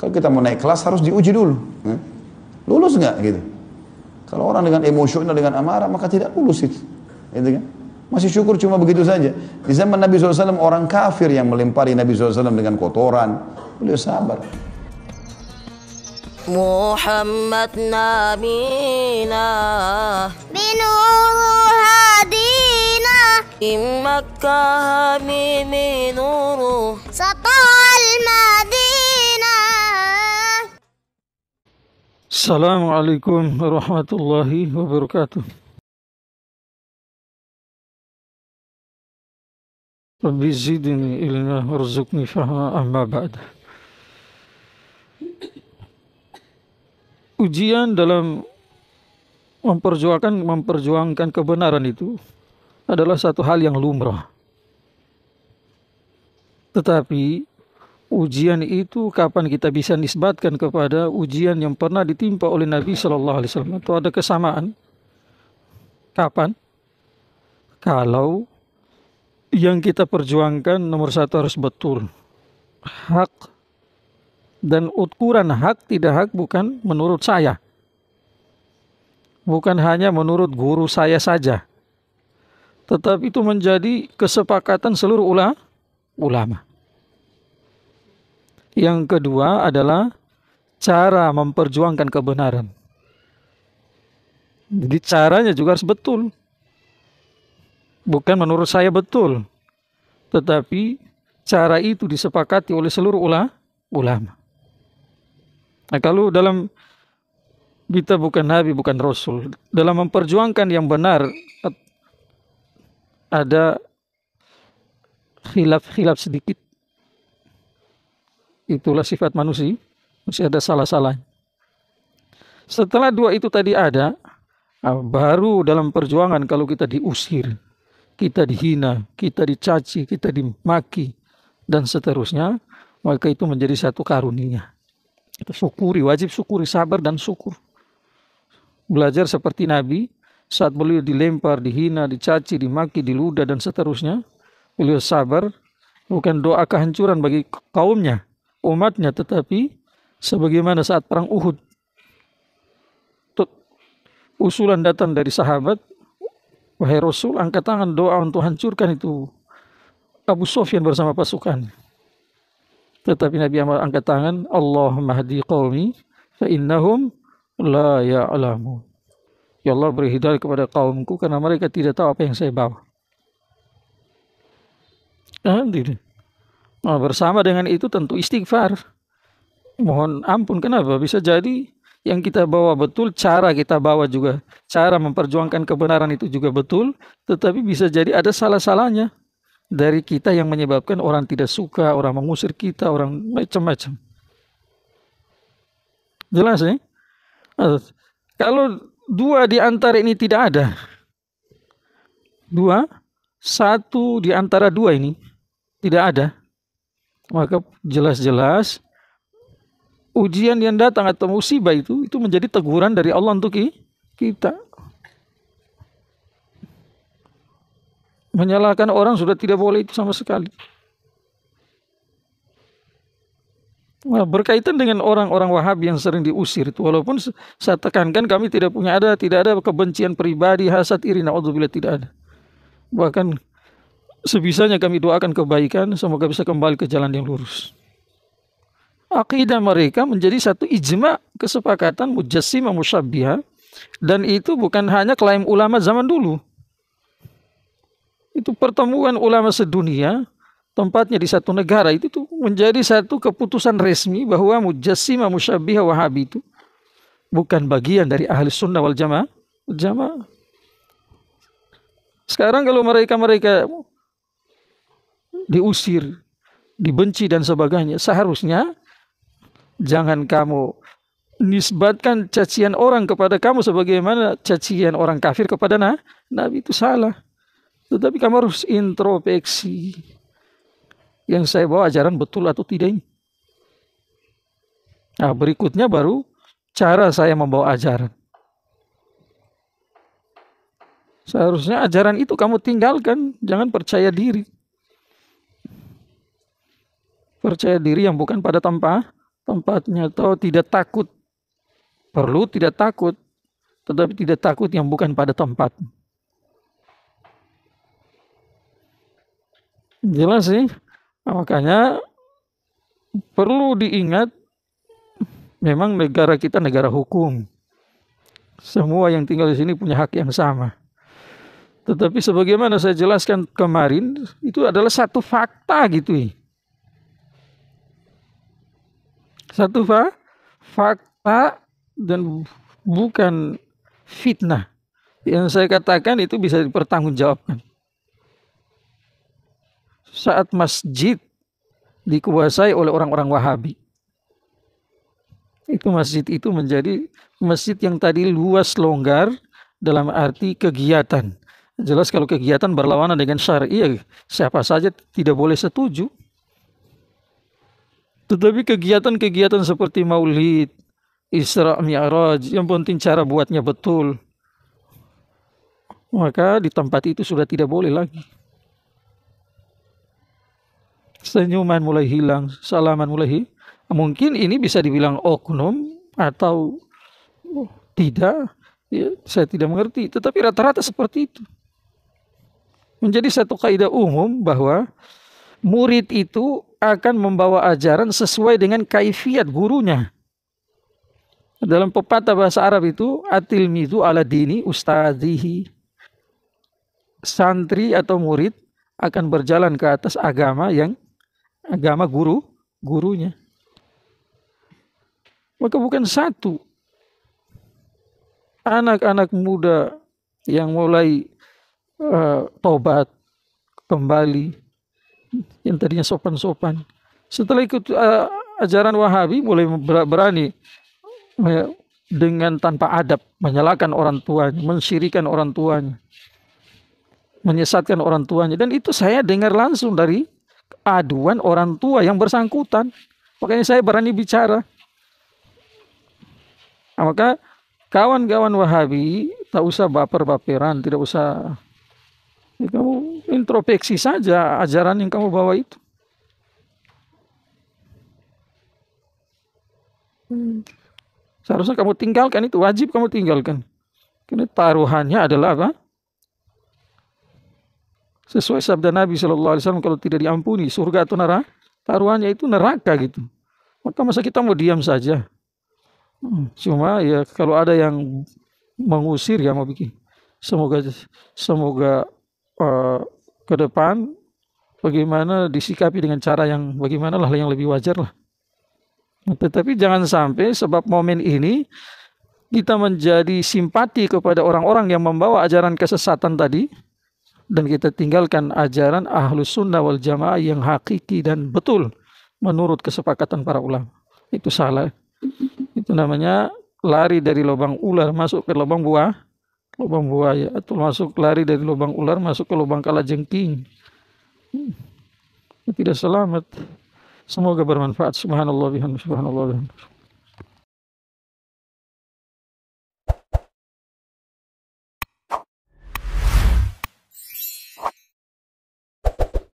Kalau kita mau naik kelas harus diuji dulu. Lulus nggak gitu. Kalau orang dengan emosional, dengan amarah, maka tidak lulus itu. Gitu kan? Masih syukur cuma begitu saja. Di zaman Nabi SAW, orang kafir yang melempari Nabi SAW dengan kotoran, beliau sabar. Muhammad nabina binuru hadina Makkah minuru satal madinah. Assalamualaikum warahmatullahi wabarakatuh. Rabbi zidni ilma warzuqni fahma amma ba'd. Ujian dalam memperjuangkan kebenaran itu adalah satu hal yang lumrah. Tetapi ujian itu kapan kita bisa nisbatkan kepada ujian yang pernah ditimpa oleh Nabi Shallallahu Alaihi Wasallam? Atau ada kesamaan? Kapan? Kalau yang kita perjuangkan nomor satu harus betul, hak. Dan ukuran hak tidak hak bukan menurut saya. Bukan hanya menurut guru saya saja. Tetapi itu menjadi kesepakatan seluruh ulama. Yang kedua adalah cara memperjuangkan kebenaran. Jadi caranya juga harus betul. Bukan menurut saya betul. Tetapi cara itu disepakati oleh seluruh ulama. Nah, kalau dalam kita bukan Nabi, bukan Rasul, dalam memperjuangkan yang benar ada khilaf sedikit. Itulah sifat manusia, masih ada salah-salah. Setelah dua itu tadi ada, baru dalam perjuangan kalau kita diusir, kita dihina, kita dicaci, kita dimaki, dan seterusnya, maka itu menjadi satu karunia. Kita syukuri, wajib syukuri, sabar dan syukur. Belajar seperti Nabi, saat beliau dilempar, dihina, dicaci, dimaki, diludah dan seterusnya, beliau sabar, bukan doa kehancuran bagi kaumnya, umatnya, tetapi sebagaimana saat perang Uhud. Usulan datang dari sahabat, wahai Rasul, angkat tangan doa untuk hancurkan itu Abu Sufyan bersama pasukan. Tetapi Nabi angkat tangan, Allahumma hadi qaumi fa innahum la ya'lamun. Ya Allah, beri hidayah kepada kaumku karena mereka tidak tahu apa yang saya bawa. Nah, bersama dengan itu tentu istighfar. Mohon ampun, kenapa? Bisa jadi yang kita bawa betul, cara kita bawa juga, cara memperjuangkan kebenaran itu juga betul, tetapi bisa jadi ada salah-salahnya dari kita yang menyebabkan orang tidak suka, orang mengusir kita, orang macam-macam. Jelas ya? Kalau dua di antara ini tidak ada, satu di antara dua ini tidak ada, maka jelas-jelas ujian yang datang atau musibah itu menjadi teguran dari Allah untuk kita. Menyalahkan orang sudah tidak boleh itu sama sekali. Nah, berkaitan dengan orang-orang Wahabi yang sering diusir itu, walaupun saya tekankan kami tidak ada kebencian pribadi, hasad, iri, naudzubillah, tidak ada. Bahkan sebisanya kami doakan kebaikan, semoga bisa kembali ke jalan yang lurus. Akidah mereka menjadi satu ijma, kesepakatan mujassimah musyabbihah, dan itu bukan hanya klaim ulama zaman dulu. Itu pertemuan ulama sedunia, tempatnya di satu negara, itu tuh menjadi satu keputusan resmi bahwa mujassimah musyabbihah Wahabi itu bukan bagian dari ahli sunnah wal jamaah. Sekarang kalau mereka diusir, dibenci dan sebagainya, seharusnya jangan kamu nisbatkan cacian orang kepada kamu sebagaimana cacian orang kafir kepada Nabi, itu salah. Tetapi kamu harus introspeksi. Yang saya bawa ajaran betul atau tidak ini. Nah, berikutnya baru cara saya membawa ajaran. Seharusnya ajaran itu kamu tinggalkan. Jangan percaya diri. Percaya diri yang bukan pada tempatnya, atau tidak takut. Perlu tidak takut, tetapi tidak takut yang bukan pada tempat. Jelas sih. Makanya perlu diingat, memang negara kita negara hukum. Semua yang tinggal di sini punya hak yang sama. Tetapi sebagaimana saya jelaskan kemarin, itu adalah satu fakta gitu. Satu fakta dan bukan fitnah. Yang saya katakan itu bisa dipertanggungjawabkan. Saat masjid dikuasai oleh orang-orang Wahabi, itu masjid itu menjadi masjid yang tadi luas longgar dalam arti kegiatan. Jelas kalau kegiatan berlawanan dengan syariah, siapa saja tidak boleh setuju. Tetapi kegiatan-kegiatan seperti maulid, Isra Mi'raj, yang penting cara buatnya betul, maka di tempat itu sudah tidak boleh lagi. Senyuman mulai hilang, salaman mulai hilang. Mungkin ini bisa dibilang oknum atau tidak, ya, saya tidak mengerti. Tetapi rata-rata seperti itu. Menjadi satu kaidah umum bahwa murid itu akan membawa ajaran sesuai dengan kaifiat gurunya. Dalam pepatah bahasa Arab itu, atilmizu ala dini ustadzihi. Santri atau murid akan berjalan ke atas agama gurunya. Maka bukan satu. Anak-anak muda yang mulai tobat kembali, yang tadinya sopan-sopan, setelah ikut ajaran Wahabi mulai berani dengan tanpa adab menyalahkan orang tuanya, mensyirikan orang tuanya, menyesatkan orang tuanya. Dan itu saya dengar langsung dari aduan orang tua yang bersangkutan. Makanya saya berani bicara. Maka kawan-kawan Wahabi tak usah baper-baperan, tidak usah. Ya, kamu introspeksi saja ajaran yang kamu bawa itu. Seharusnya kamu tinggalkan itu, wajib kamu tinggalkan. Karena taruhannya adalah apa? Sesuai sabda Nabi SAW, kalau tidak diampuni surga atau neraka, taruhannya itu neraka gitu. Maka masa kita mau diam saja? Cuma ya kalau ada yang mengusir ya mau bikin. Semoga ke depan bagaimana disikapi dengan cara yang bagaimana lah yang lebih wajar lah. Tetapi jangan sampai sebab momen ini kita menjadi simpati kepada orang-orang yang membawa ajaran kesesatan tadi, dan kita tinggalkan ajaran Ahlus Sunnah wal Jamaah yang hakiki dan betul menurut kesepakatan para ulama. Itu salah. Itu namanya lari dari lubang ular masuk ke lubang buaya, atau lari dari lubang ular masuk ke lubang kalajengking. Tidak selamat. Semoga bermanfaat. Subhanallah bihamdihi.